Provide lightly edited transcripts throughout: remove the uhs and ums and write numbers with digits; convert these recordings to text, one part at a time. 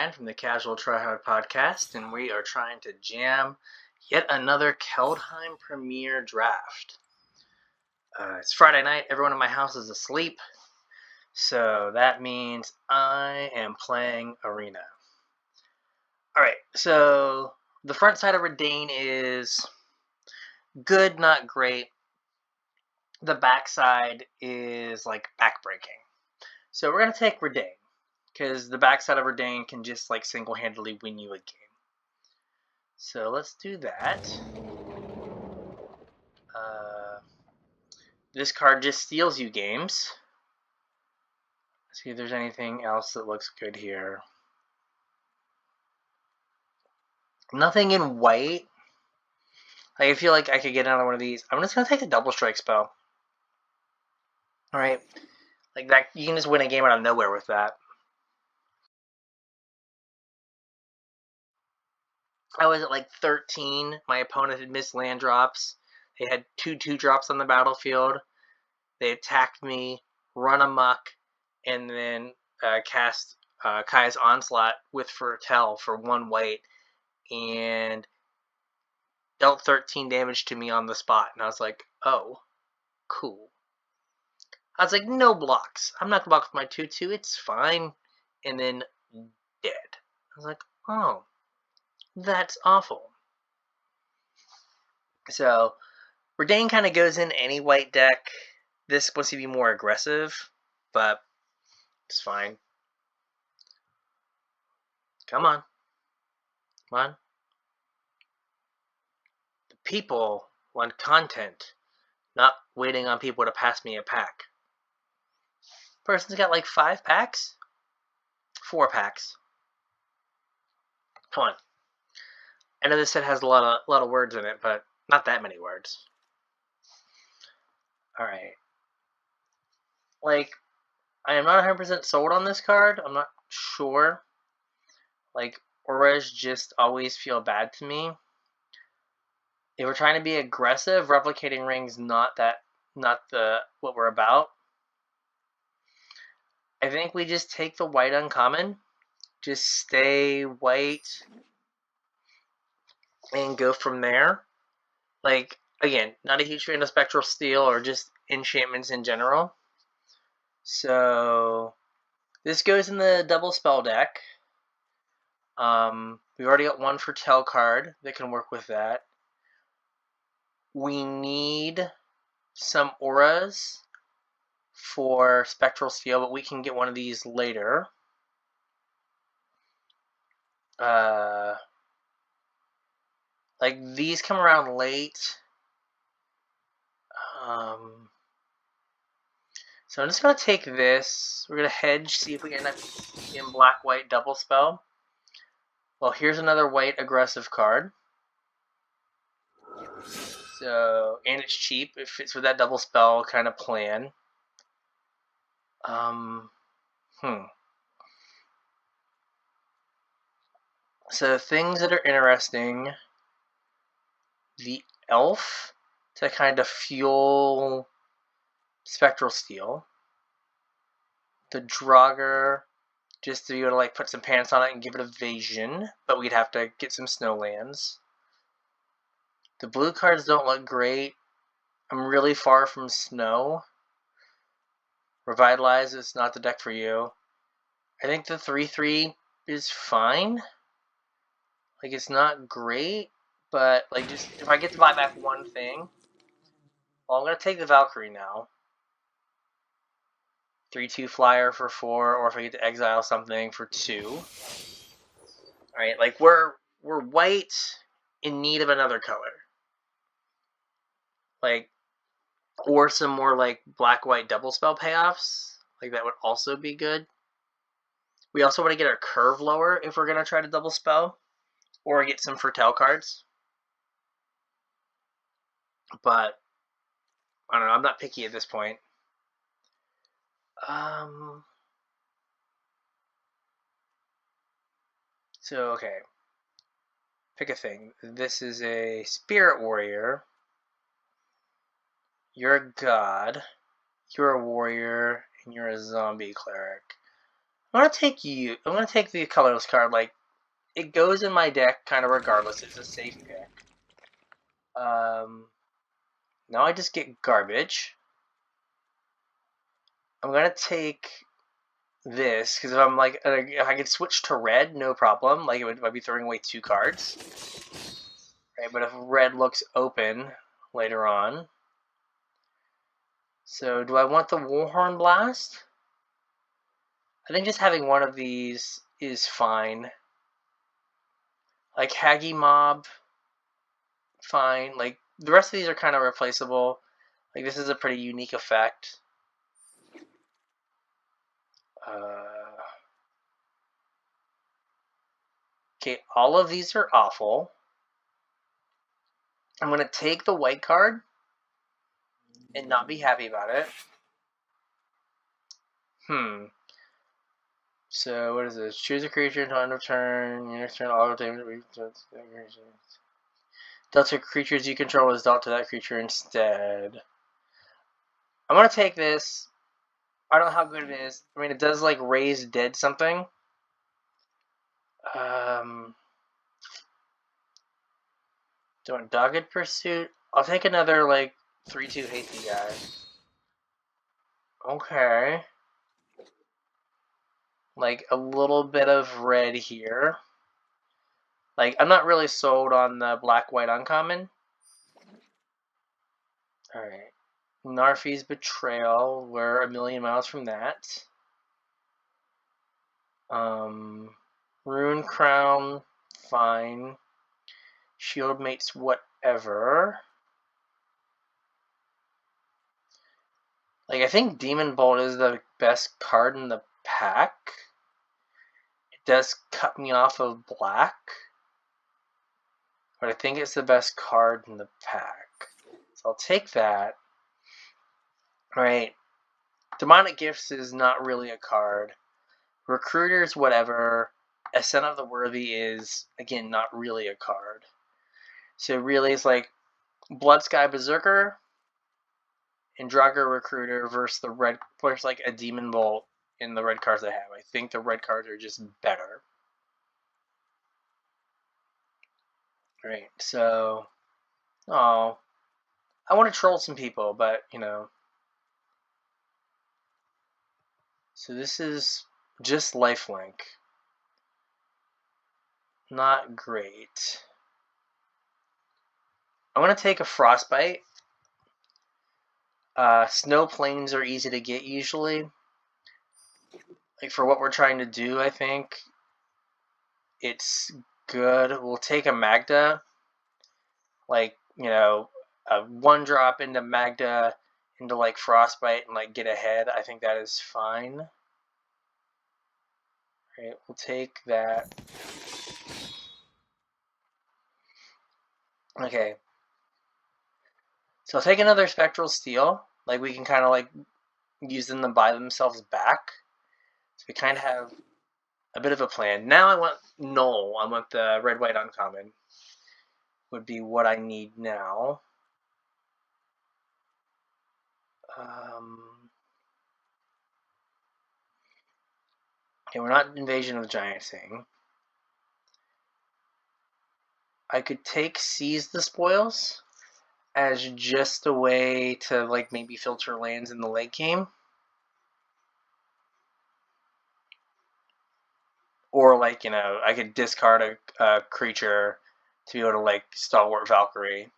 Bryan from the Casual Try Hard podcast, and we are trying to jam yet another Kaldheim Premier draft. It's Friday night, everyone in my house is asleep, so that means I am playing Arena. Alright, so the front side of Redain is good, not great. The back side is like backbreaking. So we're going to take Redain, because the backside of Redain can just like single-handedly win you a game. So let's do that. This card just steals you games. Let's see if there's anything else that looks good here. Nothing in white. I feel like I could get another one of these. I'm just going to take a double strike spell. Alright. Like that, you can just win a game out of nowhere with that. I was at like 13. My opponent had missed land drops. They had 2/2 drops on the battlefield. They attacked me, run amok, and then cast Kai's Onslaught with Foretell for 1 white, and dealt 13 damage to me on the spot. And I was like, oh, cool. I was like, no blocks. I'm not blocked with my 2/2. It's fine. And then dead. I was like, oh, that's awful. So Redain kind of goes in any white deck. This wants to be more aggressive, but it's fine. Come on. Come on. The people want content, not waiting on people to pass me a pack. Person's got like 5 packs? 4 packs. Come on. I know this set has a lot of words in it, but not that many words. Alright. Like, I am not 100% sold on this card. I'm not sure. Like, auras just always feel bad to me. If we're trying to be aggressive, replicating rings not what we're about. I think we just take the white uncommon. Just stay white and go from there. Like, again, not a huge fan of Spectral Steel or just enchantments in general. So this goes in the double spell deck. We've already got 1 Foretell card that can work with that. We need some auras for Spectral Steel, but we can get one of these later. Like, these come around late. So I'm just going to take this. We're going to hedge, see if we end up in black-white double spell. Well, here's another white aggressive card. So, and it's cheap. It fits with that double spell kind of plan. So things that are interesting. The elf to kind of fuel Spectral Steel. The Draugr just to be able to like put some pants on it and give it evasion, but we'd have to get some snow lands. The blue cards don't look great. I'm really far from snow. Revitalize is not the deck for you. I think the 3/3 is fine. Like, it's not great, but like, just if I get to buy back one thing, well, I'm gonna take the Valkyrie now. 3/2 flyer for 4, or if I get to exile something for 2. Alright, like we're white in need of another color. Like, or some more like black-white double spell payoffs. Like, that would also be good. We also want to get our curve lower if we're gonna try to double spell. Or get some Foretell cards. But I don't know, I'm not picky at this point. So, okay. Pick a thing. This is a Spirit Warrior. You're a god. You're a warrior. And you're a zombie cleric. I'm gonna take you. I'm gonna take the colorless card. Like, it goes in my deck kind of regardless. It's a safe pick. Now I just get garbage. I'm gonna take this because if I'm like, if I could switch to red, no problem. Like, I'd be throwing away 2 cards. Right, but if red looks open later on. So do I want the Warhorn Blast? I think just having one of these is fine. Like Haggy Mob, fine. Like the rest of these are kind of replaceable. Like this is a pretty unique effect. Okay, all of these are awful. I'm going to take the white card and not be happy about it. So what is this? Choose a creature until end of turn. Your next turn, auto damage. Delta creatures you control is dealt to that creature instead. I'm going to take this. I don't know how good it is. I mean, it does like raise dead something. Doing Dogged Pursuit. I'll take another like 3/2 hasty guy. Okay. Like a little bit of red here. Like I'm not really sold on the black-white uncommon. Alright. Narfi's Betrayal. We're a million miles from that. Rune Crown. Fine. Shield Mates, whatever. Like, I think Demon Bolt is the best card in the pack. It does cut me off of black. But I think it's the best card in the pack. So I'll take that. Alright. Demonic Gifts is not really a card. Recruiters, whatever. Ascent of the Worthy is, again, not really a card. So really it's like Blood Sky Berserker and Draugr Recruiter versus the red, versus like a Demon Bolt in the red cards I have. I think the red cards are just better. Right, so, I want to troll some people, but, you know. So this is just lifelink. Not great. I'm going to take a Frostbite. Snow Plains are easy to get usually. Like for what we're trying to do, I think it's good. We'll take a Magda. Like, you know, a 1-drop into Magda into like Frostbite and like get ahead. I think that is fine. Right, we'll take that. Okay. So I'll take another Spectral Steel. Like we can kind of like use them to buy themselves back. So we kind of have a bit of a plan. Now I want Null. I want the red-white uncommon. Would be what I need now. Okay, we're not Invasion of the Giantsing. I could take Seize the Spoils as just a way to like maybe filter lands in the late game. Or like, you know, I could discard a creature to be able to like Stalwart Valkyrie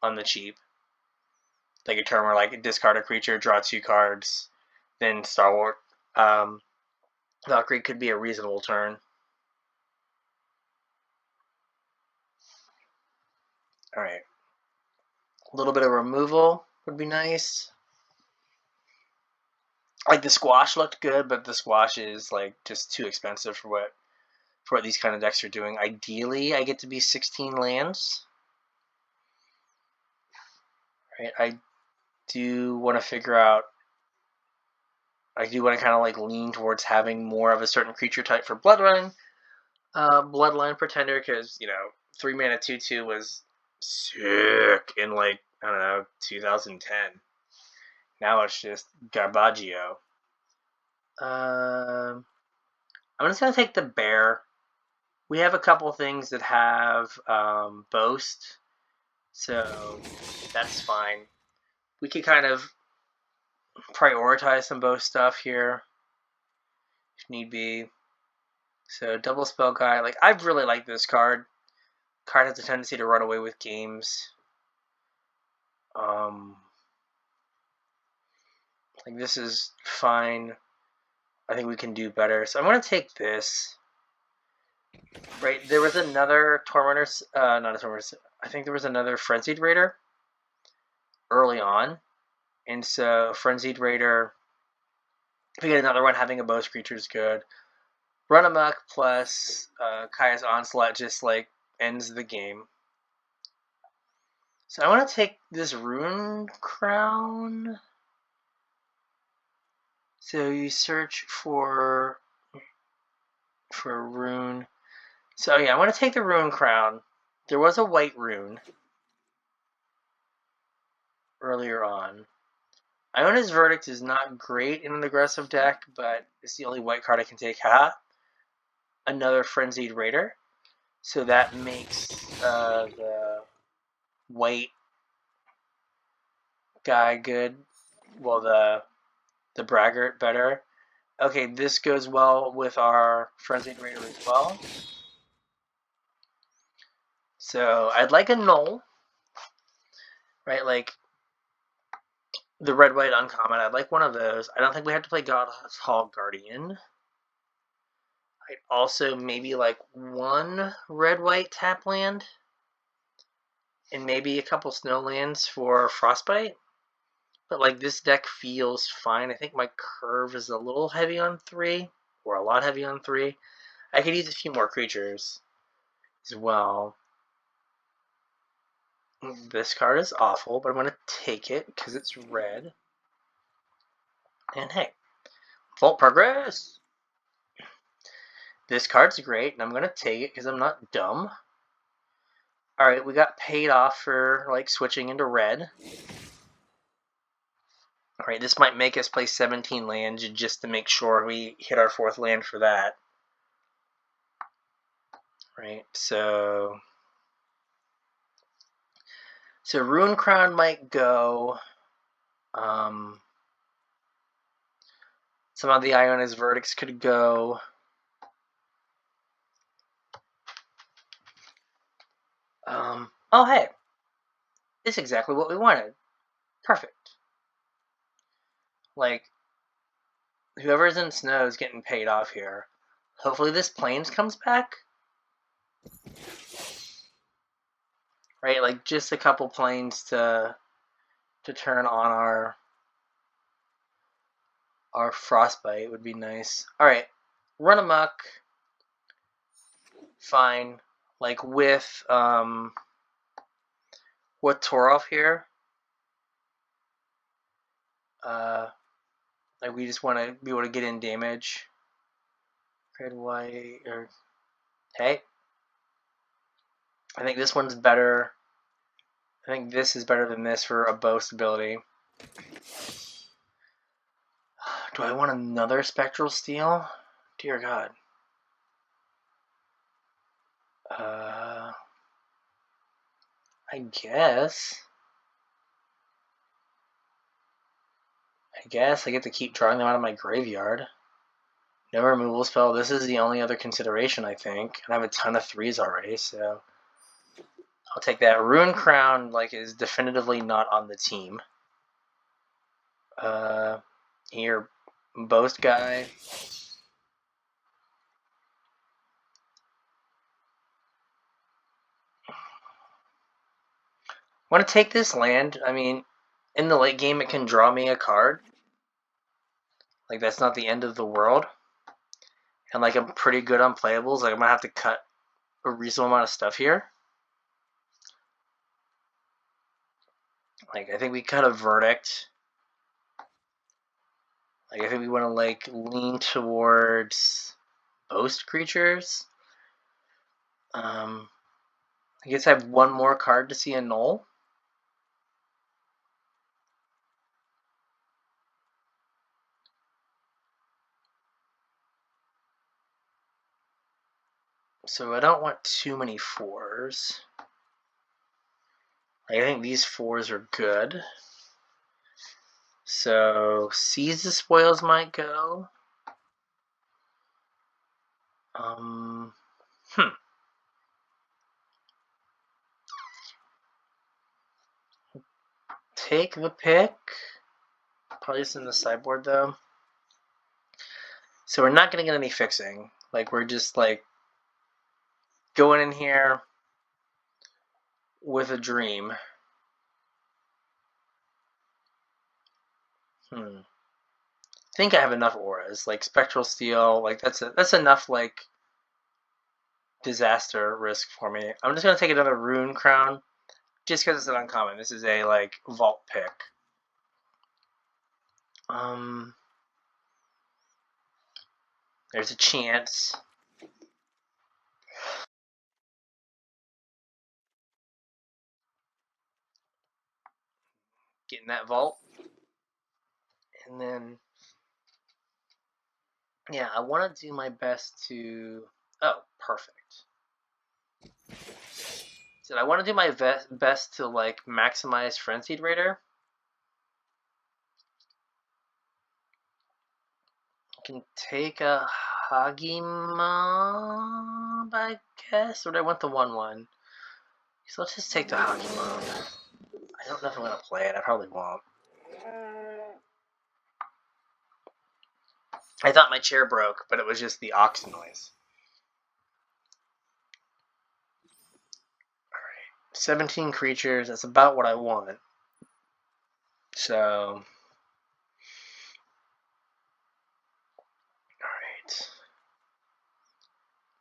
on the cheap. Like a turn where like discard a creature, draw 2 cards, then Stalwart Valkyrie could be a reasonable turn. Alright. A little bit of removal would be nice. Like the Squash looked good, but the Squash is like just too expensive for what these kind of decks are doing. Ideally, I get to be 16 lands. Right? I do want to figure out. I do want to kind of like lean towards having more of a certain creature type for Bloodline. Bloodline Pretender, because, you know, 3 mana 2/2 was sick in like, I don't know, 2010. Now it's just Garbaggio. I'm just going to take the bear. We have a couple things that have boast, so that's fine. We could kind of prioritize some boast stuff here if need be. So double spell guy, like I really like this card. Card has a tendency to run away with games. Like this is fine. I think we can do better. So I'm going to take this. Right, there was another Tormentor, not a Tormentor, I think there was another Frenzied Raider early on. And so Frenzied Raider, if we get another one, having a boast creature is good. Run Amok plus Kaya's Onslaught just like ends the game. So I want to take this Rune Crown. So you search for rune. So yeah, I want to take the Rune Crown. There was a white rune earlier on. Iona's Verdict is not great in an aggressive deck, but it's the only white card I can take. Haha. Another Frenzied Raider. So that makes the white guy good. Well, the Braggart better. Okay, this goes well with our Frenzied Raider as well. So I'd like a null. Right, like the red-white uncommon. I'd like one of those. I don't think we have to play God's Hall Guardian. I'd also maybe like one red-white tap land. And maybe a couple snow lands for Frostbite. But like this deck feels fine. I think my curve is a little heavy on 3. Or a lot heavy on 3. I could use a few more creatures as well. This card is awful, but I'm going to take it because it's red. And hey, Vault Progress! This card's great, and I'm going to take it because I'm not dumb. Alright, we got paid off for like switching into red. Alright, this might make us play 17 lands just to make sure we hit our 4th land for that. Right, so Rune Crown might go. Some of the Iona's Verdicts could go. Oh hey, it's exactly what we wanted. Perfect. Like, whoever's in snow is getting paid off here. Hopefully this Plains comes back. Right, like just a couple Plains to turn on our Frostbite would be nice. Alright, Run Amok. Fine. Like with Torov here. Like we just want to be able to get in damage. Red, white, or hey. I think this one's better. I think this is better than this for a boast ability. Do I want another Spectral Steel? Dear God. I guess I get to keep drawing them out of my graveyard. No removal spell. This is the only other consideration, I think. And I have a ton of 3s already, so I'll take that. Rune Crown like is definitively not on the team. Here, boast guy. I want to take this land. I mean, in the late game, it can draw me a card. Like, that's not the end of the world. And, like, I'm pretty good on playables. Like, I'm going to have to cut a reasonable amount of stuff here. Like, I think we cut a Verdict. Like, I think we want to, like, lean towards boast creatures. I guess I have one more card to see a null. So I don't want too many 4s. I think these 4s are good. So Seize the Spoils might go. Take the pick. Probably just in the sideboard though. So we're not gonna get any fixing. Like we're just like going in here with a dream. I think I have enough auras, like Spectral Steel. Like that's enough like disaster risk for me. I'm just gonna take another Rune Crown, just because it's an uncommon. This is a like vault pick. There's a chance. Getting that vault. And then, yeah, I want to do my best to... Oh, perfect. So I want to do my best to, like, maximize Frenzied Raider. I can take a Hagimob, I guess? Or do I want the 1/1? So let's just take the Hagimob. I don't know if I'm going to play it. I probably won't. I thought my chair broke, but it was just the ox noise. Alright. 17 creatures. That's about what I want. So... Alright.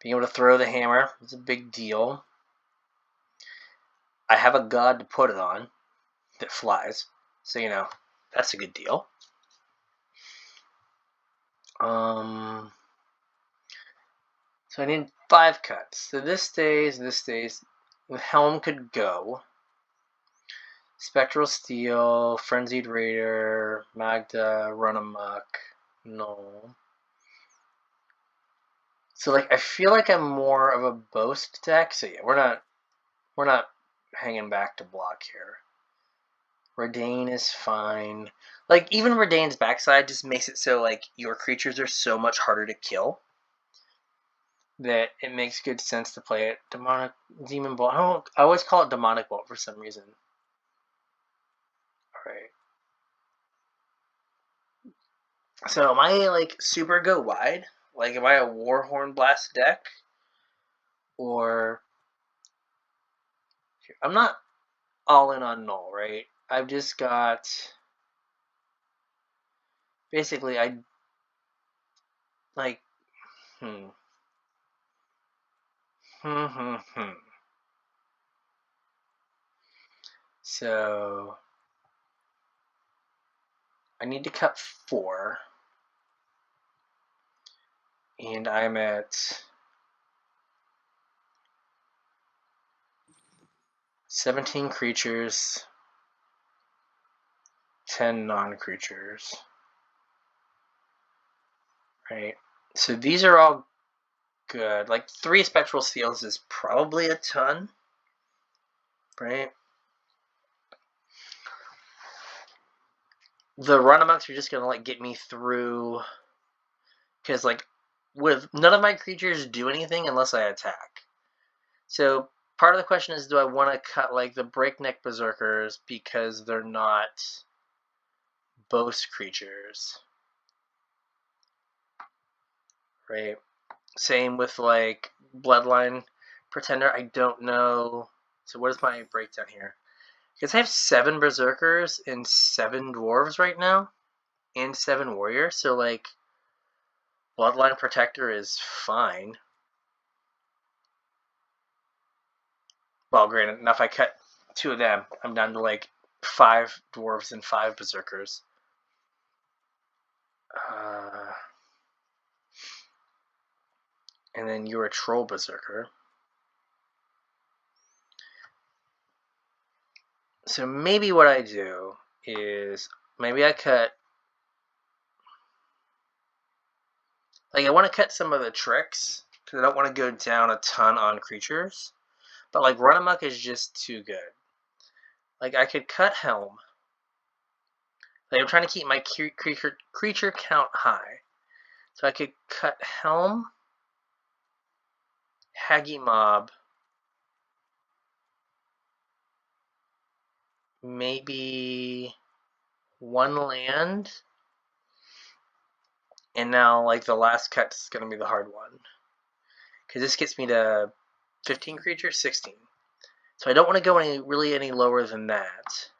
Being able to throw the hammer is a big deal. I have a god to put it on that flies. So, you know, that's a good deal. So I need 5 cuts. So this stays. The Helm could go. Spectral Steel, Frenzied Raider, Magda, Run Amok. No. So like I feel like I'm more of a Boast deck. So yeah, we're not hanging back to block here. Redain is fine. Like, even Redain's backside just makes it so, like, your creatures are so much harder to kill that it makes good sense to play it. Demon Bolt. I always call it Demonic Bolt for some reason. Alright. So, am I, like, super go wide? Like, am I a Warhorn Blast deck? Or... I'm not all in on Null, right? I've just got... Basically, like... So... I need to cut 4. And I'm at 17 creatures, 10 non-creatures. Right? So these are all good. Like 3 Spectral Steels is probably a ton. Right? The run-amounts are just gonna like get me through, because like with none of my creatures do anything unless I attack. So part of the question is, do I want to cut like the Breakneck Berserkers because they're not Boast creatures? Right? Same with like Bloodline Pretender. I don't know. So what is my breakdown here? Because I have 7 Berserkers and 7 Dwarves right now, and 7 Warriors. So like Bloodline Protector is fine. Well, granted, now if I cut 2 of them, I'm down to like 5 Dwarves and 5 Berserkers. And then you're a Troll Berserker. So maybe what I do is, maybe I cut, like I want to cut some of the tricks, because I don't want to go down a ton on creatures. But like Run Amok is just too good. Like I could cut Helm. Like I'm trying to keep my creature count high. So I could cut Helm, Haggy Mob, maybe one land, and now like the last cut's gonna be the hard one. Because this gets me to 15 creatures, 16. So I don't want to go any lower than that.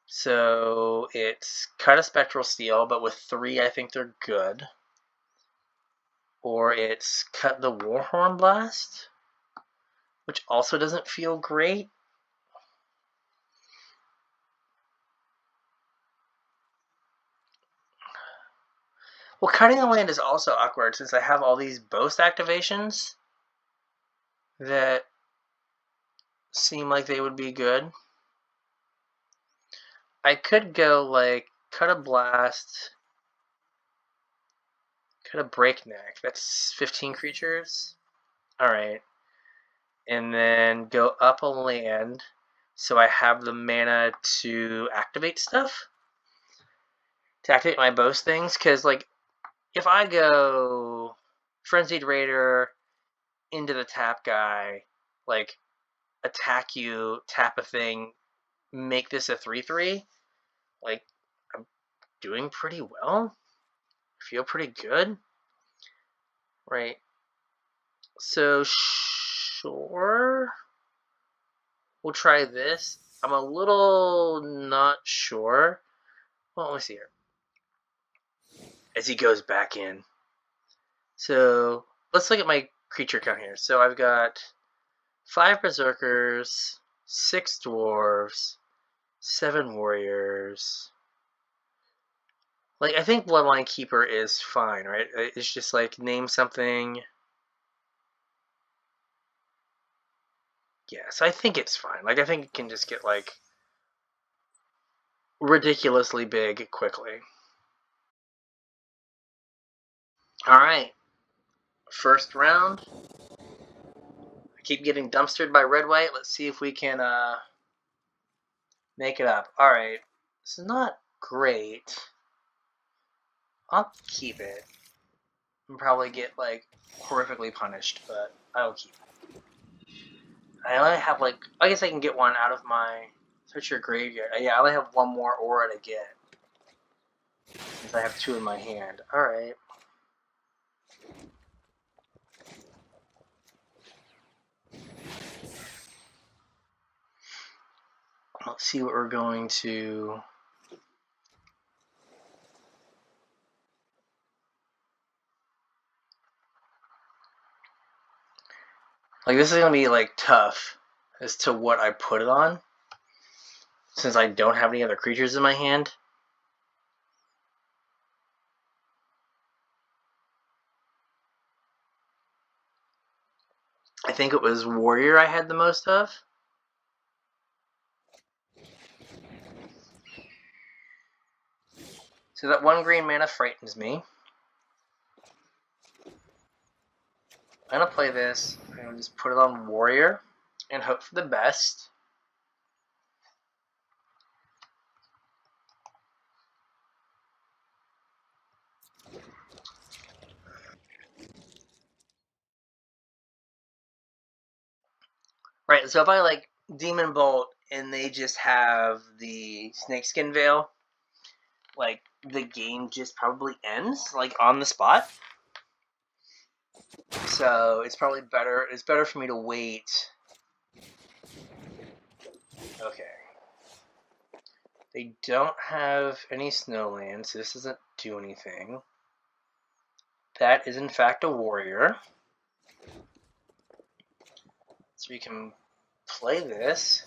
So it's cut a Spectral Steel, but with 3 I think they're good. Or it's cut the Warhorn Blast, which also doesn't feel great. Well, cutting the land is also awkward since I have all these Boast activations that seem like they would be good. I could go like cut a Blast, cut a Breakneck. That's 15 creatures. Alright. And then go up a land so I have the mana to activate stuff. To activate my Boast things. Because, like, if I go Frenzied Raider into the tap guy, like, attack you, tap a thing, make this a 3/3, like, I'm doing pretty well. I feel pretty good. Right. So, sure. We'll try this. I'm a little not sure. Well, let me see here. As he goes back in. So, let's look at my creature count here. So, I've got 5 Berserkers, 6 Dwarves, 7 Warriors. Like, I think Bloodline Keeper is fine, right? It's just like, name something. Yeah, so I think it's fine. Like, I think it can just get, like, ridiculously big quickly. Alright. First round. I keep getting dumpstered by red-white. Let's see if we can make it up. Alright. This is not great. I'll keep it. And probably get, like, horrifically punished, but I'll keep it. I only have, like, I guess I can get one out of my search your graveyard. Yeah, I only have one more aura to get. Since I have 2 in my hand. Alright. Let's see what we're going to... Like, this is going to be, like, tough as to what I put it on. Since I don't have any other creatures in my hand. I think it was Warrior I had the most of. So that 1 green mana frightens me. I'm going to play this. I'm going to just put it on Warrior and hope for the best. Right, so if I like Demon Bolt and they just have the Snakeskin Veil, like the game just probably ends like on the spot. So it's probably better. It's better for me to wait. Okay. They don't have any snowlands, so this doesn't do anything. That is in fact a warrior. So we can play this.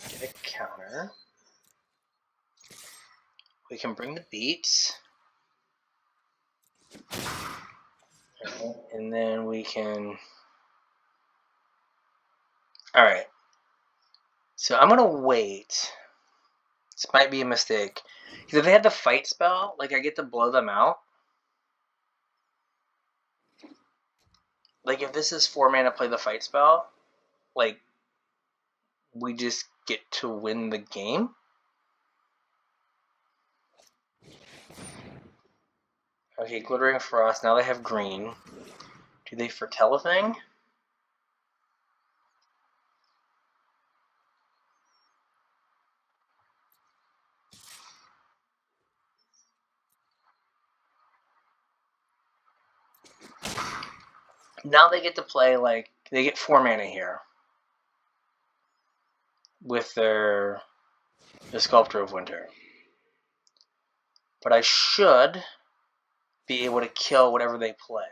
Get a counter. We can bring the beats. And then we can... Alright. So I'm going to wait. This might be a mistake. Because if they had the fight spell, like I get to blow them out. Like, if this is 4 mana, play the fight spell, like, we just get to win the game? Okay, Glittering Frost, now they have green. Do they foretell a thing? Now they get to play, like, they get 4 mana here. With the Sculptor of Winter. But I should be able to kill whatever they play.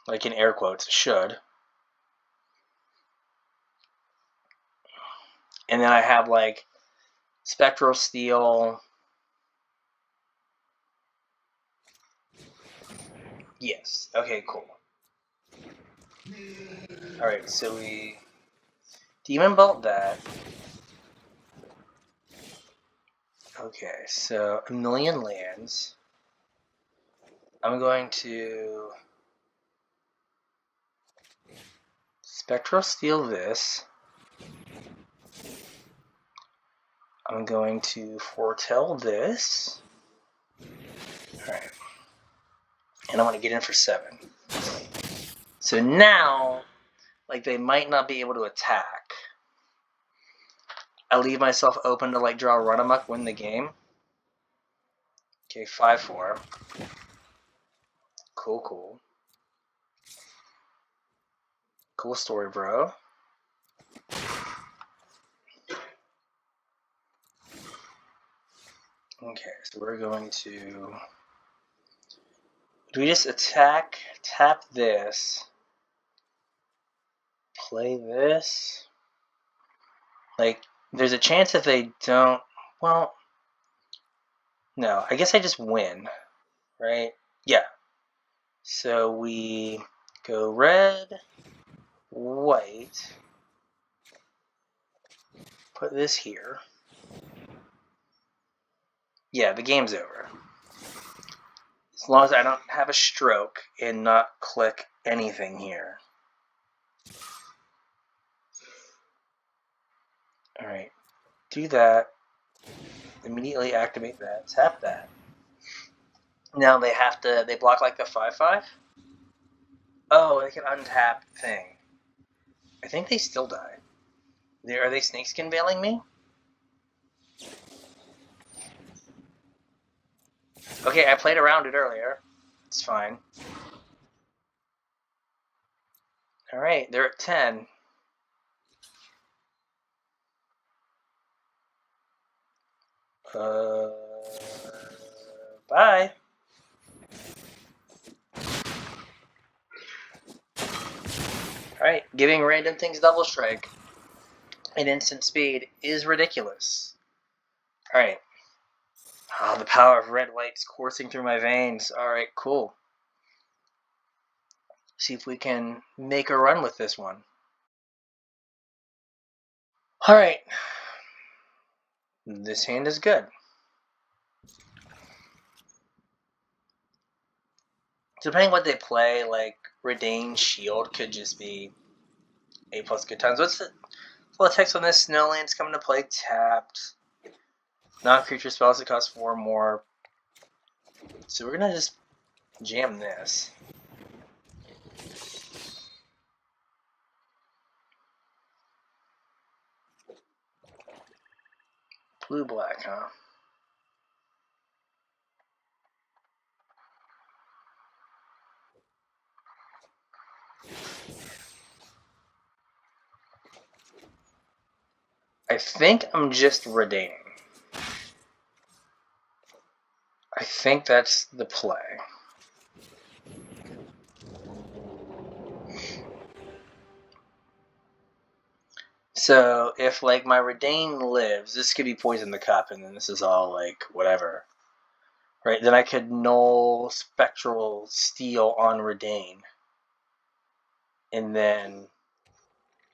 Like in air quotes, should. And then I have like Spectral Steel. Yes. Okay, cool. Alright, so we Demon Bolt that. Okay, so 1,000,000 lands. I'm going to Spectral Steel this. I'm going to foretell this. Alright. And I'm going to get in for 7. So now, like, they might not be able to attack. I leave myself open to, like, draw a run amok, win the game. Okay, 5-4. Cool, cool. Cool story, bro. Okay, so we're going to... Do we just attack, tap this, play this? Like, there's a chance if they don't... Well, no, I guess I just win, right? Yeah. So we go red, white, put this here. Yeah, the game's over. As long as I don't have a stroke and not click anything here. Alright, do that. Immediately activate that, tap that. Now they have to, they block like the 5/5? Oh, they can untap thing. I think they still die. Are they snakeskin veiling me? Okay, I played around it earlier. It's fine. Alright, they're at 10. Bye. Alright, giving random things double strike and instant speed is ridiculous. Alright. Oh, the power of red light's coursing through my veins. Alright, cool. See if we can make a run with this one. Alright. This hand is good. Depending what they play, like Redain Shield could just be A+ good times. What's the text on this? Snowland's coming to play tapped. Non-creature spells that cost 4 more. So we're gonna just jam this. Blue-black, huh? I think I'm just Redaining. I think that's the play. So if like my Redain lives, this could be Poison the Cup, and then this is all like whatever. Right, then I could null Spectral Steel on Redain. And then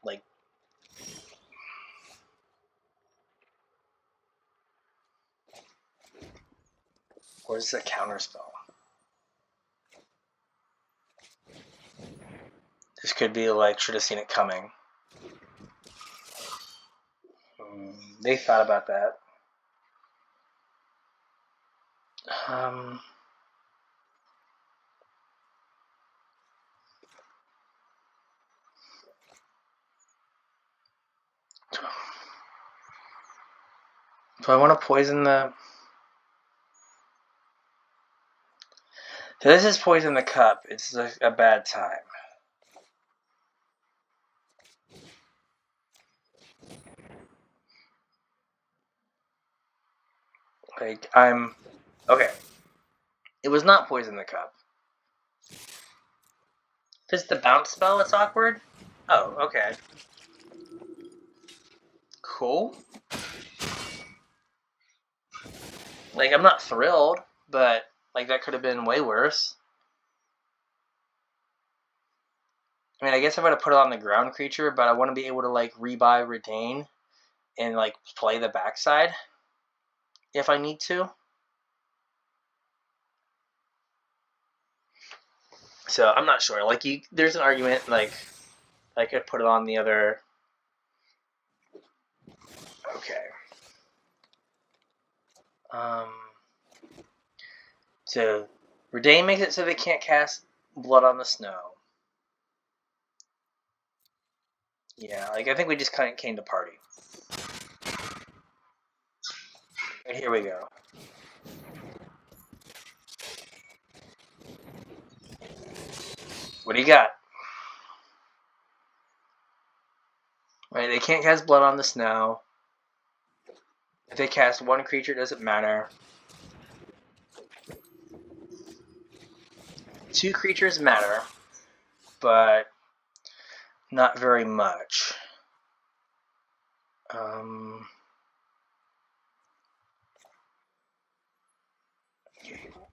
like Or is this a counter spell? This could be like, should have seen it coming. They thought about that. Do I want to poison the... So this is poison the cup. It's a bad time. Like, I'm... Okay. It was not poison the cup. If it's the bounce spell, it's awkward? Oh, okay. Cool. Like, I'm not thrilled, but, like, that could have been way worse. I mean, I guess I'm going to put it on the ground creature, but I want to be able to, like, rebuy, retain, and, like, play the backside if I need to. So, I'm not sure. Like, there's an argument, like, I could put it on the other... Okay. So, Redain makes it so they can't cast Blood on the Snow. Yeah, like, I think we just kind of came to party. And here we go. What do you got? Right, they can't cast Blood on the Snow. If they cast one creature, it doesn't matter. 2 creatures matter, but not very much.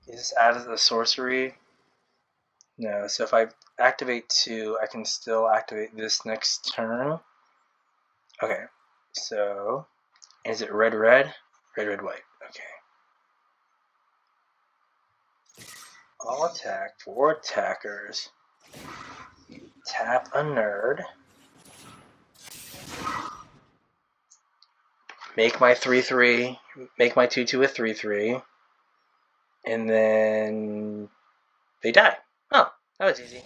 Is this added to the sorcery? No, so if I activate 2, I can still activate this next turn. Okay, so is it red, red? Red, red, white. Okay. All attack, 4 attackers. Tap a nerd. Make my 3/3. Make my 2/2 a 3/3. And then they die. Oh, that was easy.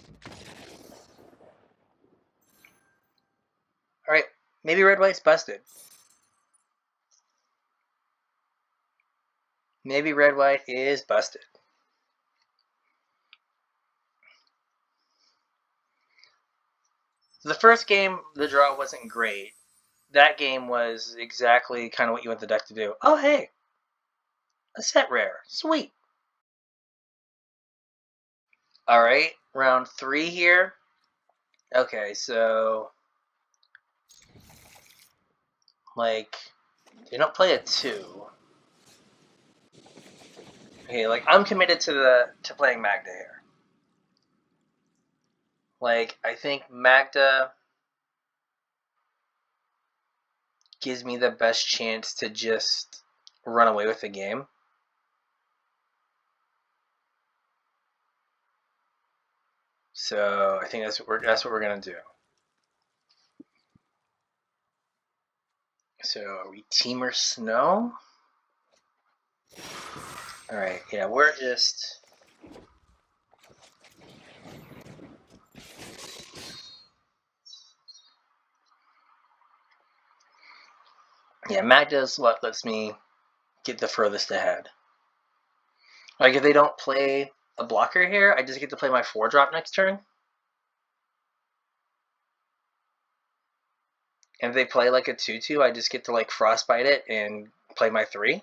Alright, maybe red, white's busted. Maybe red, white is busted. The first game, the draw wasn't great. That game was exactly kind of what you want the deck to do. Oh, hey! A set rare. Sweet. Alright, round 3 here. Okay, so... like, they don't play a 2. Okay, like, I'm committed to playing Magda here. Like, I think Magda gives me the best chance to just run away with the game. So I think that's what we're gonna do. So are we Teamer Snow? All right, yeah, we're just. Yeah, Magda's what lets me get the furthest ahead. Like, if they don't play a blocker here, I just get to play my 4-drop next turn. And if they play like a 2/2, I just get to like frostbite it and play my 3.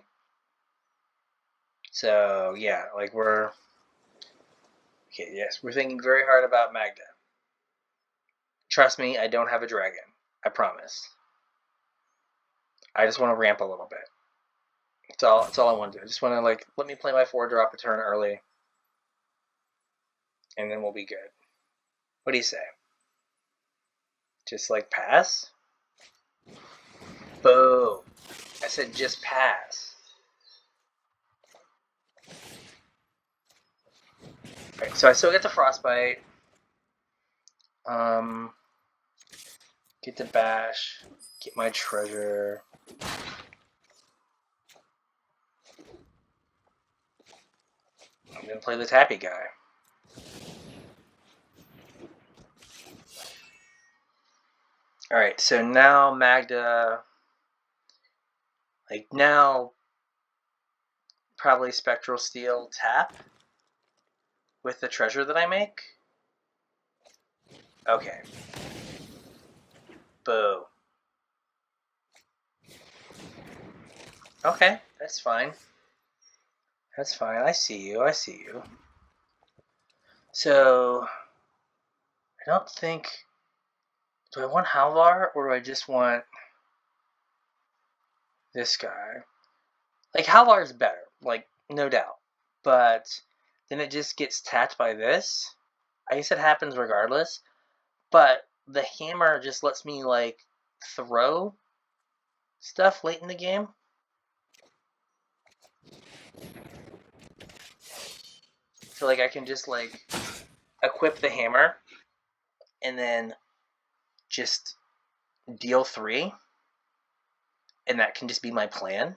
So yeah, like we're okay. Yes, we're thinking very hard about Magda. Trust me, I don't have a dragon. I promise. I just want to ramp a little bit. That's all I want to do. I just want to like let me play my 4-drop a turn early, and then we'll be good. What do you say? Just like pass? Boo! I said just pass. Alright, so I still get the Frostbite. Get the Bash. Get my treasure. I'm gonna play the Tappy guy. Alright, so now Magda, like now, probably Spectral Steel tap with the treasure that I make. Okay. Boo. Okay, that's fine. That's fine, I see you, I see you. So, I don't think, do I want Halvar or do I just want this guy? Like, Halvar's better, like, no doubt. But then it just gets tapped by this. I guess it happens regardless. But the hammer just lets me, like, throw stuff late in the game. So, like, I can just, like, equip the hammer and then just deal 3. And that can just be my plan.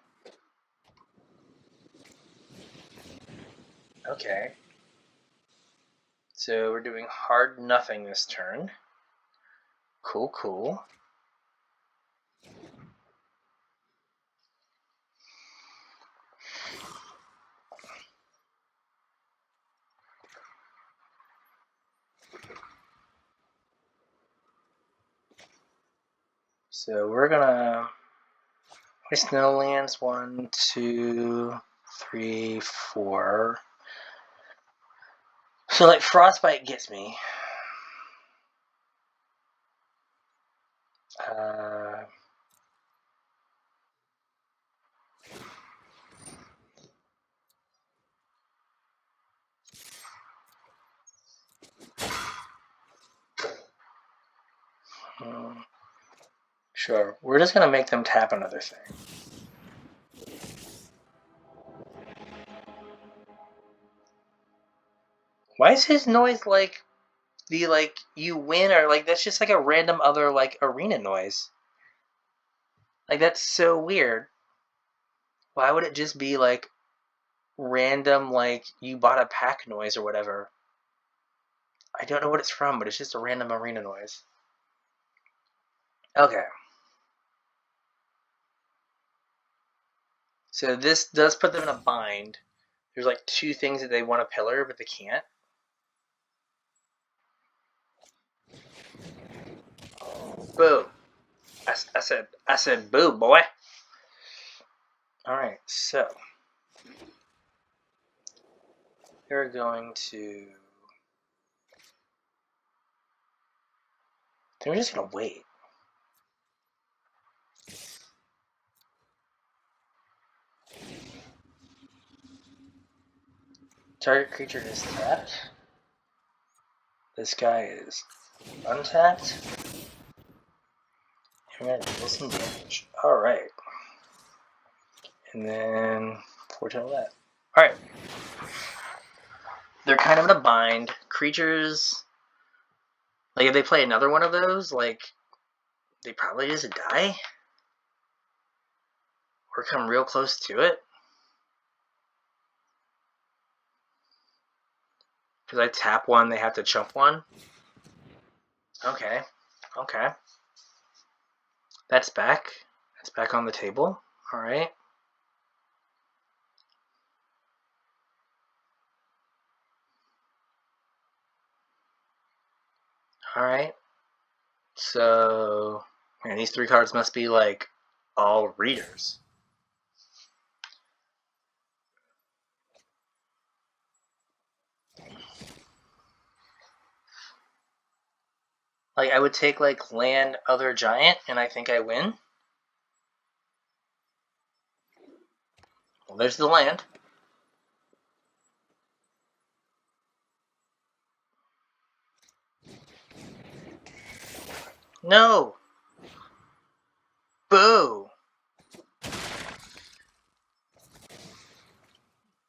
Okay. So we're doing hard nothing this turn. Cool, cool. So we're gonna waste no lands. 1, 2, 3, 4. So like Frostbite gets me. Sure, we're just gonna make them tap another thing. Why is his noise like the like you win or like that's just like a random other like arena noise? Like that's so weird. Why would it just be like random like you bought a pack noise or whatever? I don't know what it's from, but it's just a random arena noise. Okay. So this does put them in a bind. There's like 2 things that they want to pillar, but they can't. Boo. I said boo, boy. Alright, so they're going to... They're just going to wait. Target creature is tapped. This guy is untapped. I'm going to deal some damage. Alright. And then 14 of that. Alright. They're kind of in a bind. Creatures... Like, if they play another one of those, like, they probably just die. Or come real close to it. Because I tap one, they have to chump one. Okay. Okay. That's back. That's back on the table. Alright. Alright. So, man, these 3 cards must be, like, all readers. Like, I would take, like, land other giant, and I think I win. Well, there's the land. No! Boo!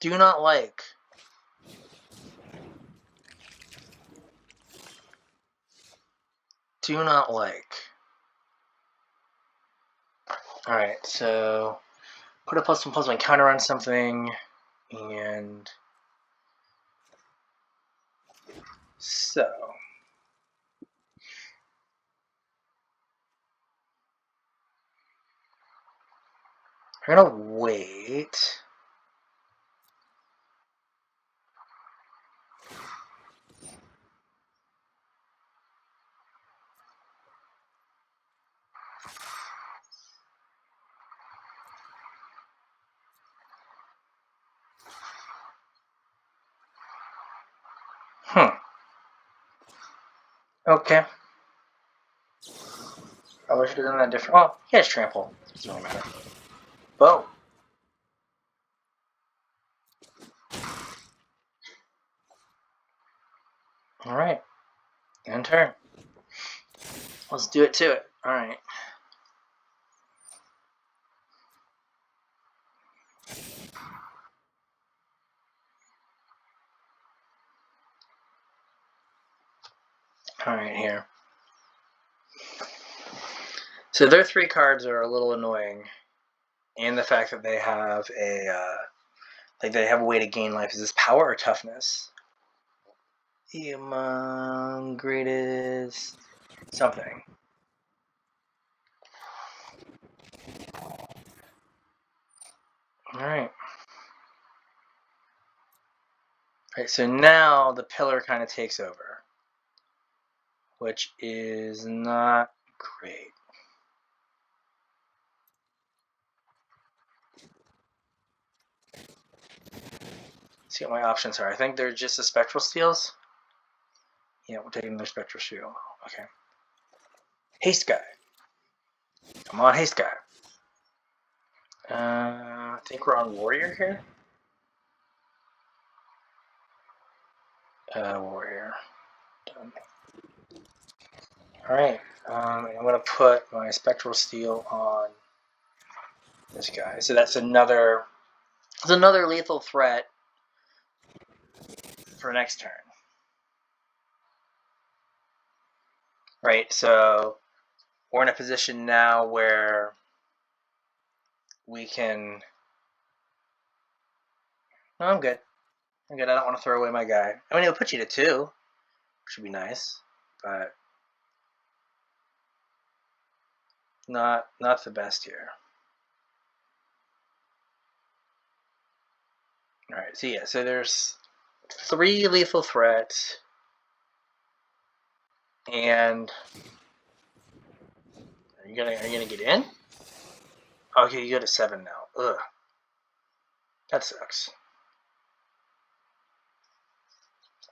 Do not like. do not like. Alright, so put a +1/+1 counter on something, and so we're gonna wait. Okay. Probably should have done that different. Oh, he has trample. Doesn't really matter. Boom. Alright. End turn. Let's do it to it. Alright. Alright, here. So their 3 cards are a little annoying. And the fact that they have they have a way to gain life. Is this power or toughness? Among greatest something. Alright. Alright, so now the pillar kind of takes over, which is not great. Let's see what my options are. I think they're just the spectral steals. Yeah, we're taking their spectral shield. Okay. Haste guy. Come on, haste guy. I think we're on warrior here. Warrior. Done. Alright. I'm going to put my spectral steel on this guy. So that's another lethal threat for next turn. Right, so we're in a position now where we can... No, I'm good. I'm good. I don't want to throw away my guy. I mean, it'll put you to 2, which would be nice, but not the best here. Alright, so yeah, so there's 3 lethal threats, and are you gonna get in? Okay, you go to 7 now. Ugh. That sucks.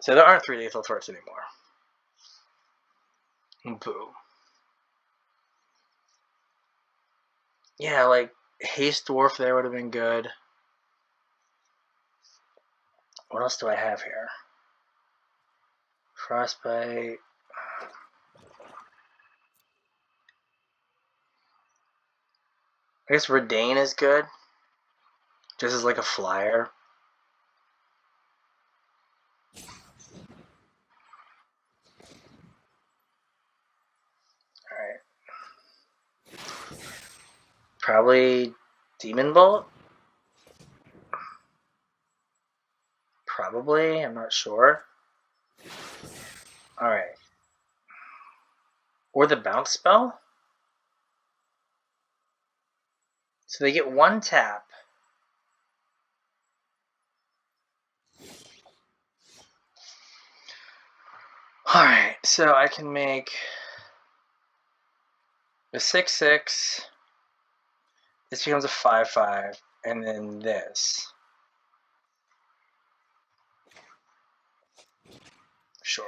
So there aren't 3 lethal threats anymore. Boo. Yeah, like Haste Dwarf there would have been good. What else do I have here? Frostbite. I guess Redain is good. Just as like a flyer. Alright. Probably Demon Bolt? Probably, I'm not sure. Alright. Or the bounce spell? So they get 1 tap. Alright, so I can make a 6/6. This becomes a 5/5, and then this. Sure.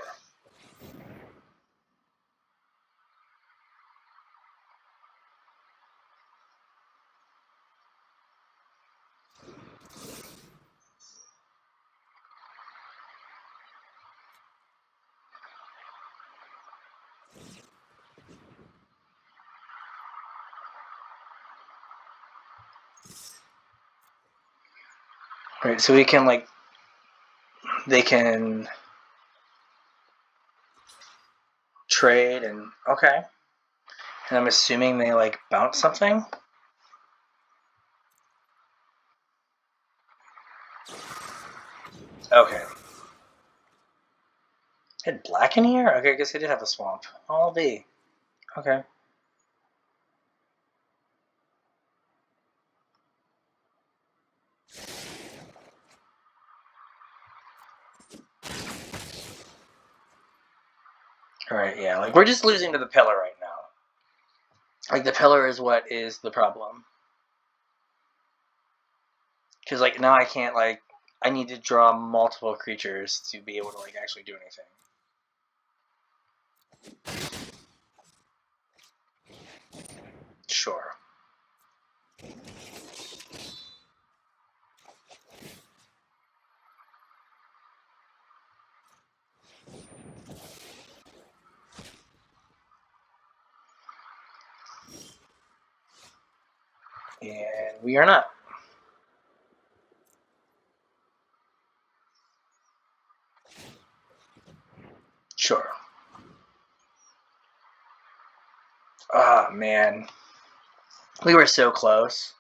Right, so we can like, they can trade, and okay. And I'm assuming they like bounce something. Okay. Had black in here? Okay, I guess they did have a swamp. All D. Okay. Alright, yeah, like we're just losing to the pillar right now. Like the pillar is what is the problem. Because like now I can't like I need to draw multiple creatures to be able to like actually do anything. Sure. And we are not. Sure. Ah, oh, man. We were so close.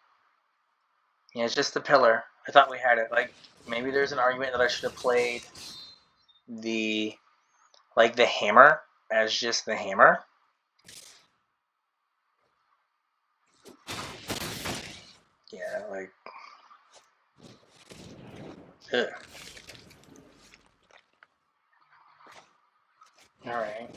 Yeah, it's just the pillar. I thought we had it. Like, maybe there's an argument that I should have played the, like, the hammer as just the hammer. Yeah, like... Ugh. Alright.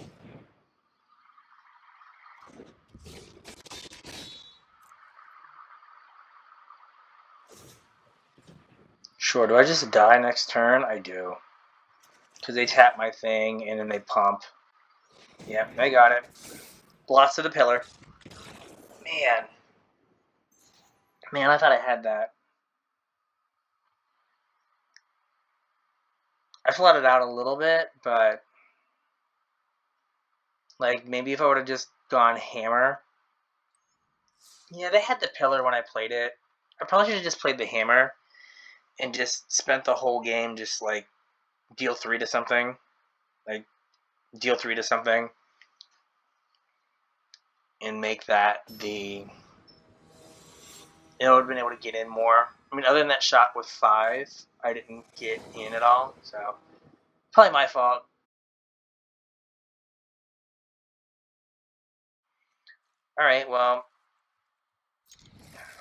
Sure, do I just die next turn? I do. Because they tap my thing, and then they pump. Yep, I got it. Lots to the pillar. Man. Man, I thought I had that. I flooded out a little bit, but... Like, maybe if I would have just gone hammer... Yeah, they had the pillar when I played it. I probably should have just played the hammer and just spent the whole game just, like, deal 3 to something. Like, deal 3 to something. And make that the... I would have been able to get in more. I mean, other than that shot with 5, I didn't get in at all. So, probably my fault. Alright, well...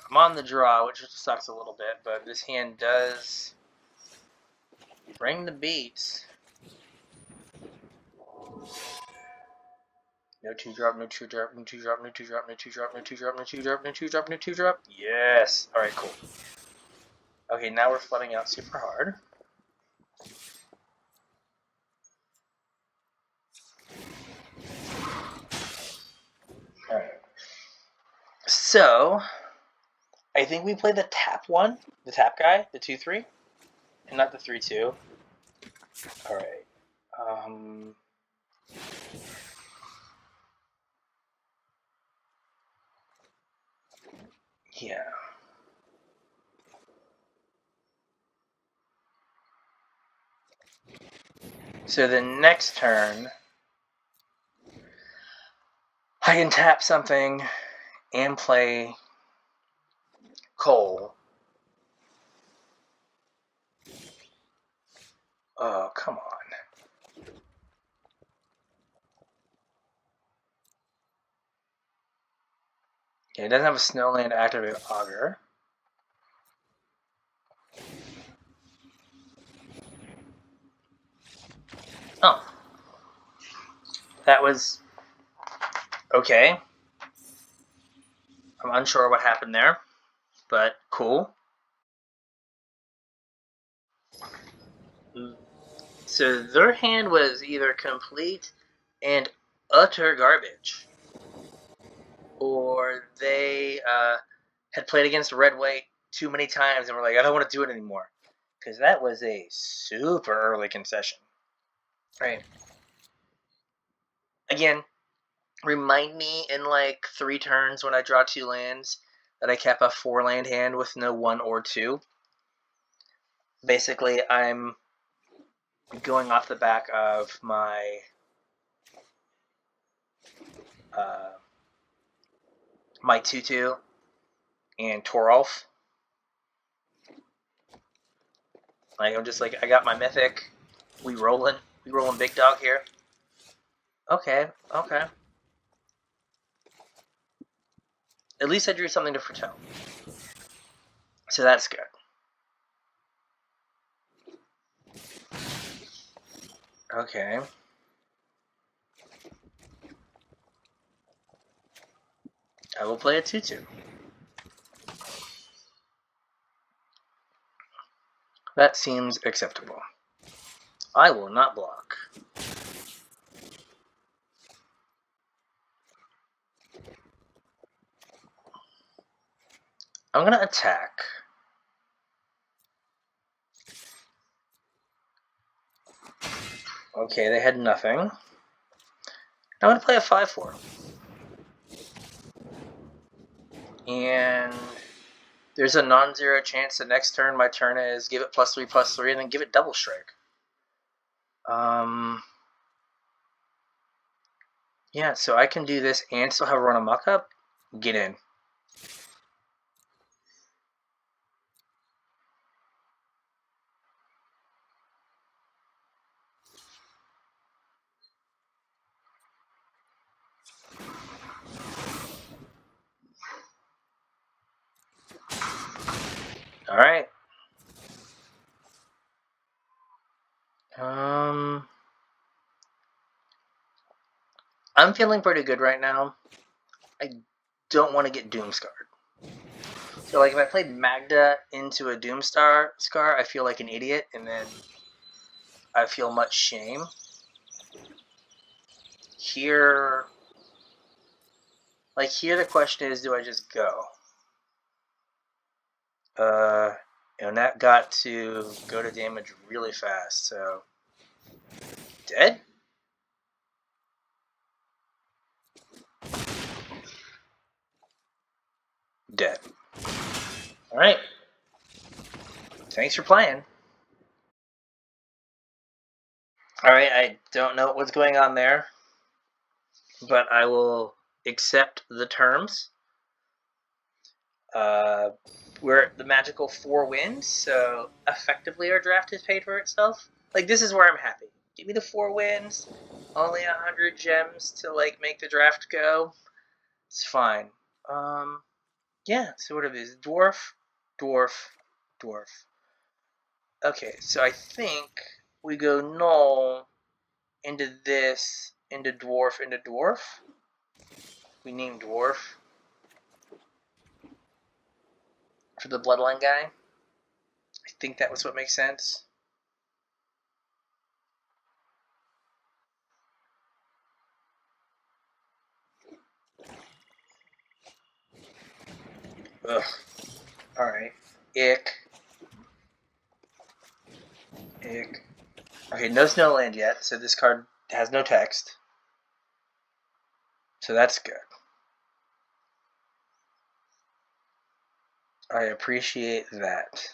I'm on the draw, which sucks a little bit, but this hand does bring the beats. No 2-drop, no 2-drop, no 2-drop, no 2-drop, no 2-drop, no 2-drop, no 2-drop, no 2-drop, no 2-drop. Yes! Alright, cool. Okay, now we're flooding out super hard. Alright. So, I think we play the tap one, the tap guy, the 2-3, and not the 3-2. Alright. Yeah. So the next turn, I can tap something and play Cole. Oh, come on. Yeah, it doesn't have a snowland to activate Augur. Oh. That was okay. I'm unsure what happened there, but cool. So their hand was either complete and utter garbage, or they had played against red-white too many times and were like, I don't want to do it anymore. Because that was a super early concession. Right. Again, remind me in like 3 turns when I draw 2 lands that I kept a 4-land hand with no 1 or 2. Basically, I'm going off the back of my my 2/2 and Torolf. Like I'm just like I got my mythic. We rolling big dog here. Okay. At least I drew something to foretell. So that's good. Okay. I will play a 2/2. That seems acceptable. I will not block. I'm going to attack. Okay, they had nothing. I'm going to play a 5/4. And there's a non-zero chance that next turn my turn is give it +3/+3 and then give it double strike. Yeah, so I can do this and still have run a muck-up. Get in. All right. I'm feeling pretty good right now. I don't want to get Doomscarred. So, like, if I played Magda into a Doomscar, I feel like an idiot, and then I feel much shame. Here, the question is, do I just go? And that got to go to damage really fast, so... Dead? Dead. Alright. Thanks for playing. Alright, I don't know what's going on there, but I will accept the terms. We're at the magical 4 wins, so effectively our draft has paid for itself. Like, this is where I'm happy. Give me the 4 wins, only 100 gems to, like, make the draft go. It's fine. Yeah, so what are these? Dwarf, dwarf, dwarf. Okay, so I think we go null into this, into dwarf, into dwarf. We name dwarf for the bloodline guy. I think that was what makes sense. Ugh. Alright. Ick. Okay, no snow land yet, so this card has no text. So that's good. I appreciate that.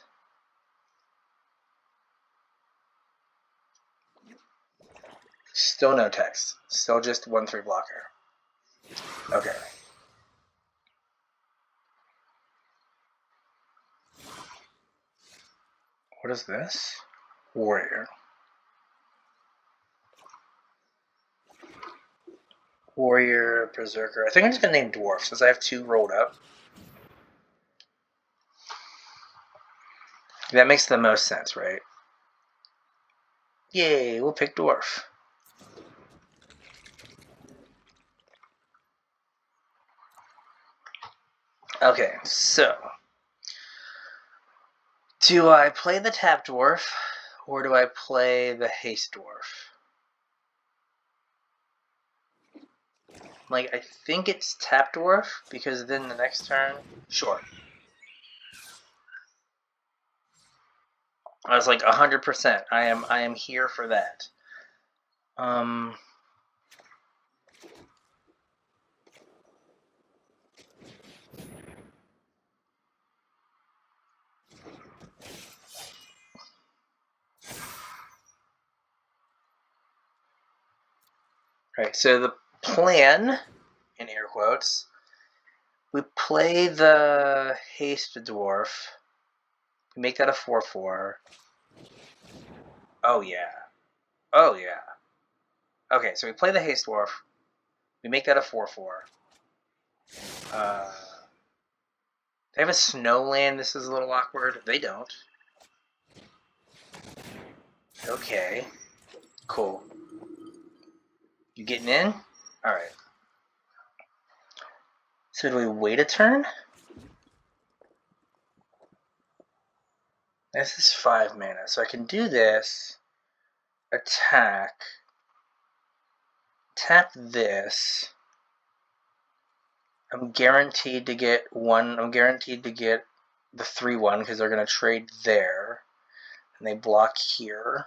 Still no text. Still just 1/3 blocker. Okay. What is this? Warrior. Warrior, Berserker. I think I'm just going to name Dwarf since I have 2 rolled up. That makes the most sense, right? Yay, we'll pick Dwarf. Okay, so do I play the Tap Dwarf or do I play the Haste Dwarf? Like, I think it's Tap Dwarf because then the next turn, sure. I was like 100%. I am here for that. Right, so the plan in air quotes. We play the Haste Dwarf. We make that a 4/4. Oh yeah. Oh yeah. Okay, so we play the Haste Dwarf. We make that a 4/4. They have a Snowland. This is a little awkward. They don't. Okay. Cool. You getting in? Alright. So do we wait a turn? This is 5 mana, so I can do this. Attack. Tap this. I'm guaranteed to get one. I'm guaranteed to get the 3/1 because they're going to trade there. And they block here.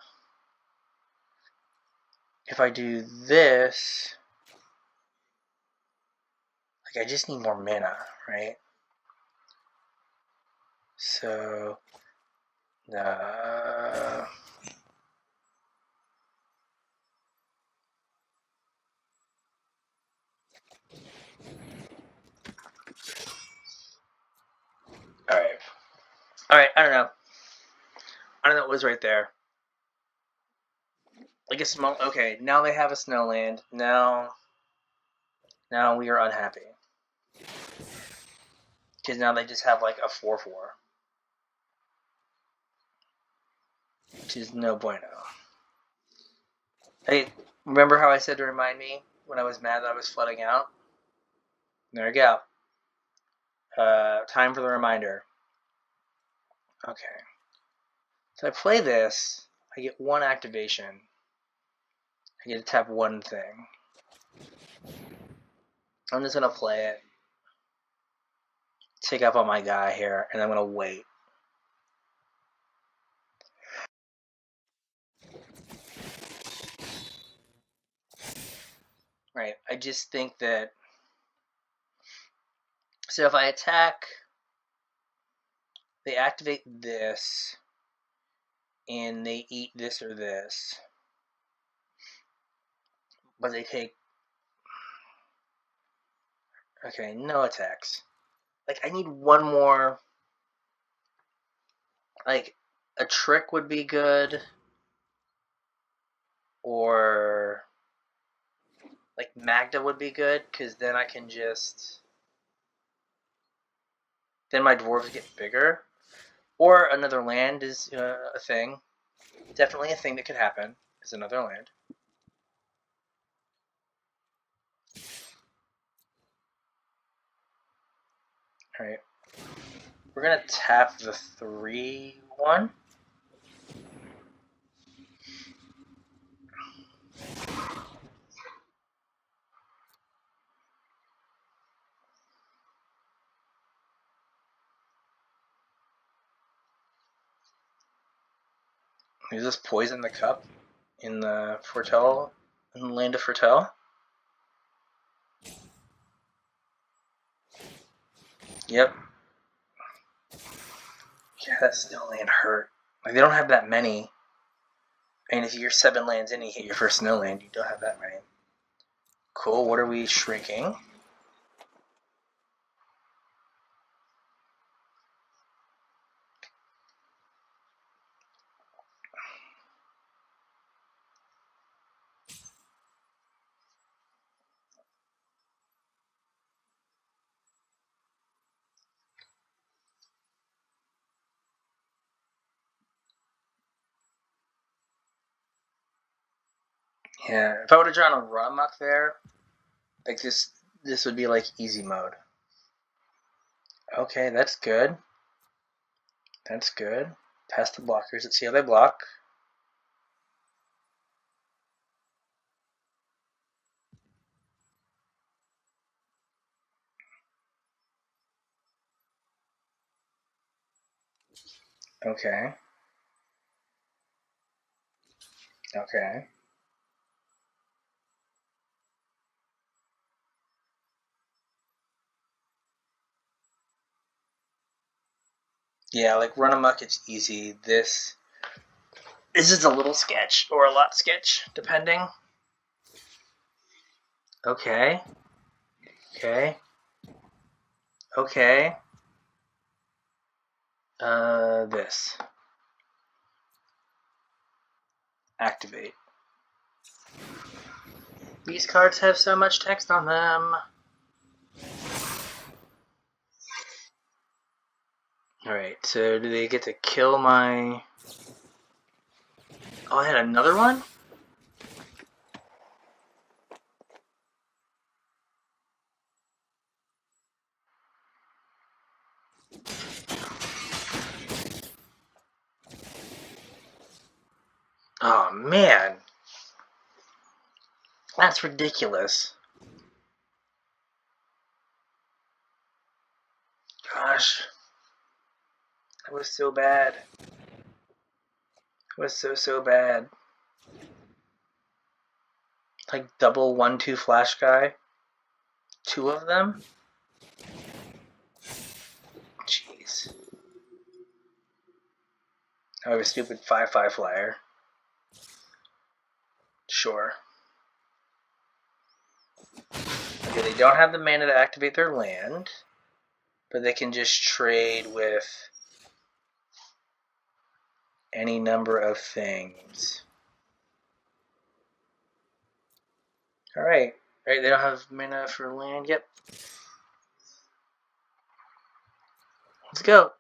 If I do this, like I just need more mana, right? So, Alright, I don't know. It was right there. Like a small, okay, now they have a Snowland. Now we are unhappy. Because now they just have like a 4/4. Which is no bueno. Hey, remember how I said to remind me when I was mad that I was flooding out? There we go. Time for the reminder. Okay. So I play this, I get 1 activation. I get to tap 1 thing. I'm just going to play it. Take up on my guy here, and I'm going to wait. Right, I just think that... So if I attack, they activate this, and they eat this or this. But they take... Okay, no attacks. Like, I need one more... Like, a trick would be good. Or... Like, Magda would be good, because then I can just... Then my dwarves get bigger. Or another land is a thing. Definitely a thing that could happen, is another land. Alright. We're going to tap the 3/1. Is this poison the cup in the Foretell, in the land of Foretell? Yep. Yeah, that snow land hurt. Like, they don't have that many. I mean, if you're 7 lands in, you hit your first snow land, you don't have that many. Cool, what are we shrinking? Yeah, if I would have drawn a Rummuck there, like this would be like easy mode. Okay, that's good. That's good. Past the blockers. Let's see how they block. Okay. Okay. Yeah, like Run Amok, it's easy. This is a little sketch, or a lot sketch, depending. Okay. Okay. Okay. This. Activate. These cards have so much text on them. Alright, so do they get to kill my... Oh, I had another one? Oh, man. That's ridiculous. Gosh. That was so bad. It was so bad. Like double 1/2 flash guy. 2 of them? Jeez. I have a stupid 5/5 flyer. Sure. Okay, they don't have the mana to activate their land, but they can just trade with any number of things. Alright. Right, they don't have mana for land. Yep. Let's go.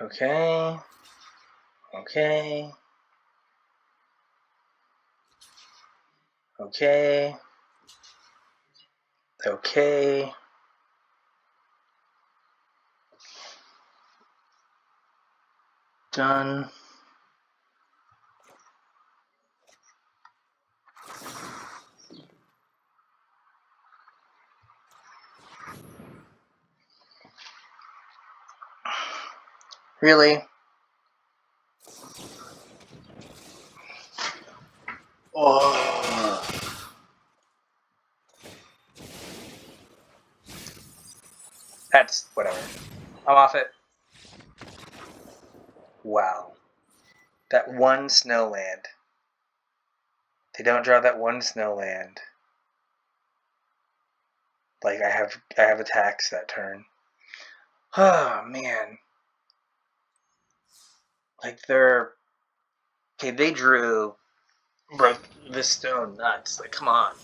Okay. Okay. Okay. Okay. Done. Really? Oh. That's whatever. I'm off it. Wow. That one snow land. They don't draw that one snow land. Like I have attacks that turn. Oh man. Like they're okay, they drew broke the stone nuts. Like come on.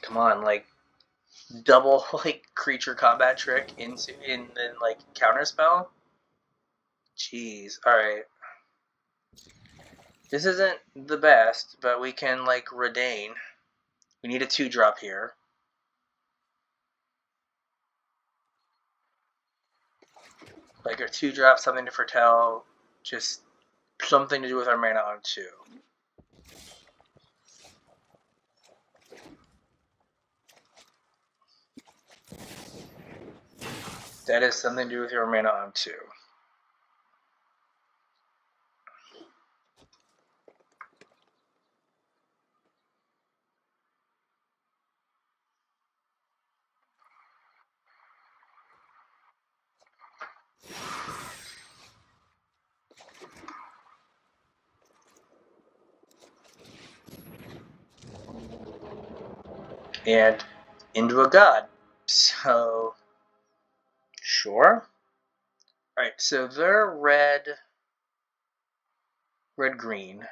Come on, like double like creature combat trick into in then like counterspell. Jeez. Alright. This isn't the best, but we can like Redain. We need a 2-drop here. Like a 2-drop, something to foretell, just something to do with our mana on 2. That is something to do with your mana on 2. And into a god. So, sure. Alright, so they're red-green.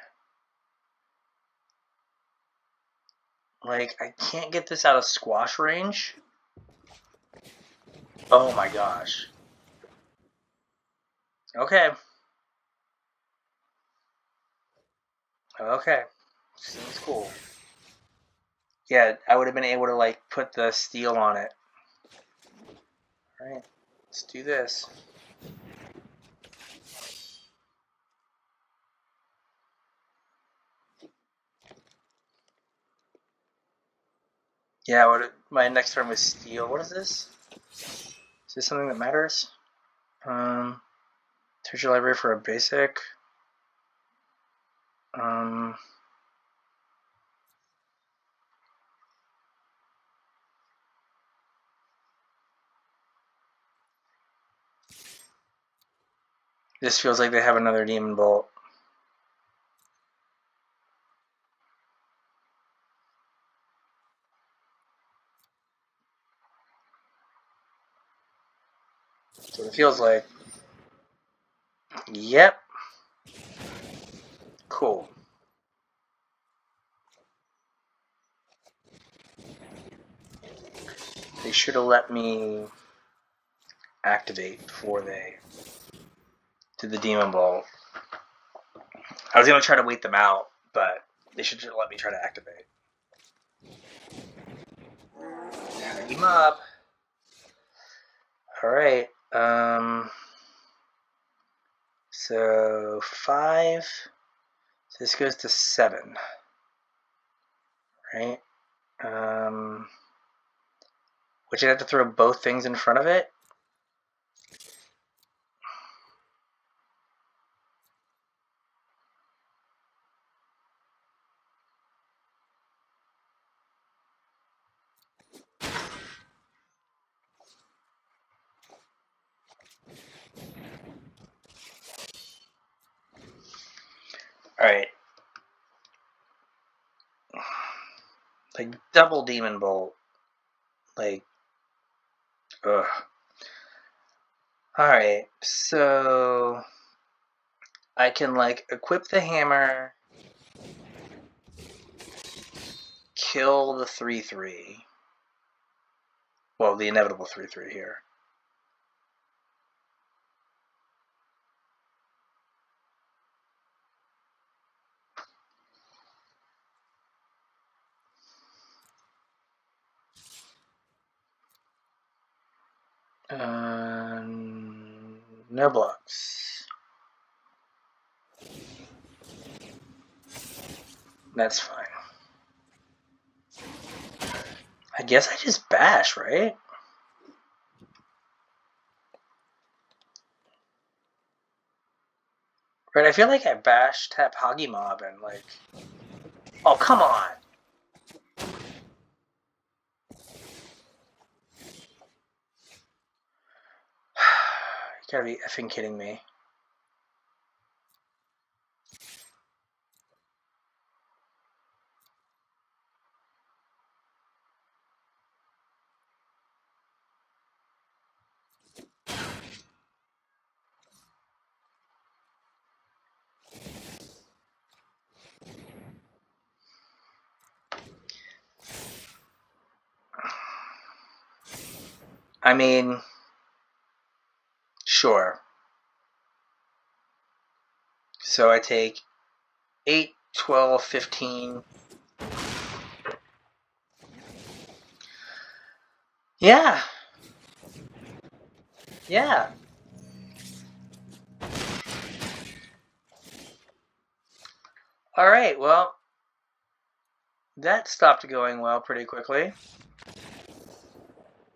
Like, I can't get this out of squash range. Oh my gosh. Okay. Okay. Seems cool. Yeah, I would have been able to, like, put the steel on it. Alright, let's do this. Yeah, my next turn was steel. What is this? Is this something that matters? Search your library for a basic. This feels like they have another Demon Bolt. That's what it feels like. Yep. Cool. They should have let me activate before they did the Demon Bolt. I was going to try to wait them out, but they should just let me try to activate. Him up. Alright. So 5. So this goes to 7. Right? Which I'd have to throw both things in front of it. Alright. Like, double Demon Bolt. Like, ugh. Alright, so I can, like, equip the hammer, kill the 3/3. Well, the inevitable 3/3 here. No blocks. That's fine. I guess I just bash, right? Right, I feel like I bash, tap Hoggy Mob, and like... Oh, come on! You gotta be effing kidding me. I mean... Sure. So I take 8, 12, 15... Yeah! Yeah! Alright, well... That stopped going well pretty quickly.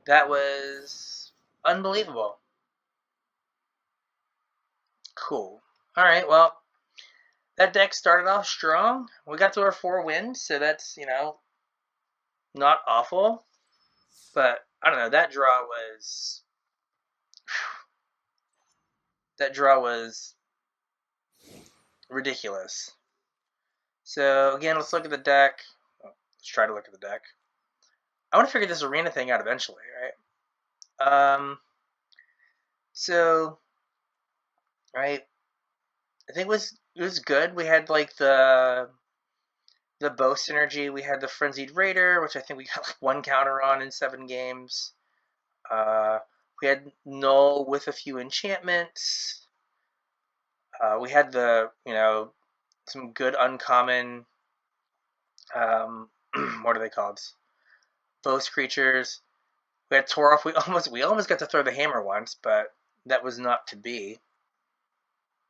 That was... unbelievable. Cool. Alright, well... That deck started off strong. We got to our 4 wins, so that's, you know... not awful. But, I don't know, that draw was... That draw was... ridiculous. So, again, let's look at the deck. Let's try to look at the deck. I want to figure this arena thing out eventually, right? So, right, I think it was good. We had, like, the bow synergy. We had the Frenzied Raider, which I think we got, like, 1 counter on in 7 games. We had Null with a few enchantments. We had the, you know, some good uncommon, what are they called? Boast creatures. We had Toroth. We almost got to throw the hammer once, but that was not to be.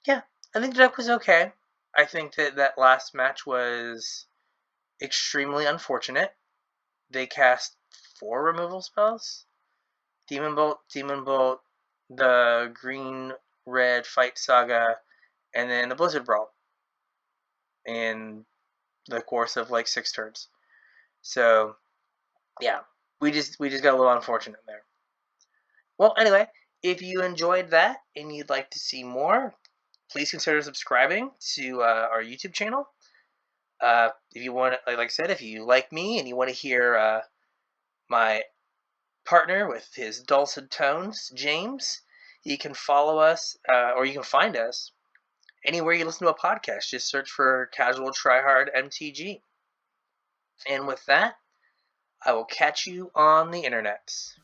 Yeah, I think the deck was okay. I think that last match was extremely unfortunate. They cast 4 removal spells. Demon Bolt, the green-red Fight Saga, and then the Blizzard Brawl in the course of like 6 turns. So, yeah, we just got a little unfortunate there. Well, anyway, if you enjoyed that and you'd like to see more, please consider subscribing to our YouTube channel. If you want, like I said, if you like me and you want to hear my partner with his dulcet tones, James, you can follow us, or you can find us anywhere you listen to a podcast. Just search for Casual Try Hard MTG. And with that, I will catch you on the internets.